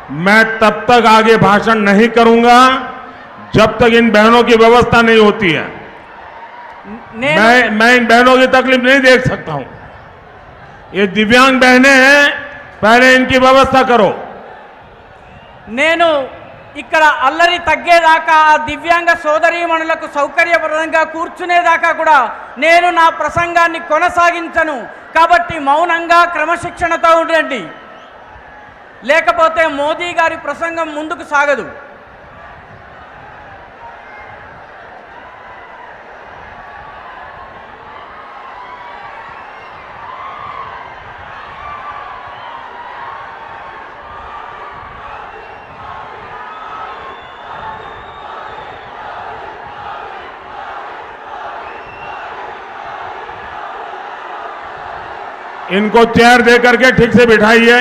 मैं तब तक आगे भाषण नहीं करूंगा जब तक इन बहनों की व्यवस्था नहीं होती है। मैं इन बहनों की तकलीफ नहीं देख सकता हूं। ये दिव्यांग बहनें हैं, पहले इनकी व्यवस्था करो। నేను ఇక్కడ అల్లరి తగ్గేదాకా ఆ దివ్యాంగ సోదరీమణులకు సౌకర్యప్రదంగా కూర్చునేదాకా కూడా నేను నా ప్రసంగాన్ని కొనసాగించను। కాబట్టి మౌనంగా క్రమశిక్షణతో ఉండండి, లేకపోతే మోదీ గారి ప్రసంగం ముందుకు సాగదు। इनको चेयर दे करके ठीक से बिठाइए।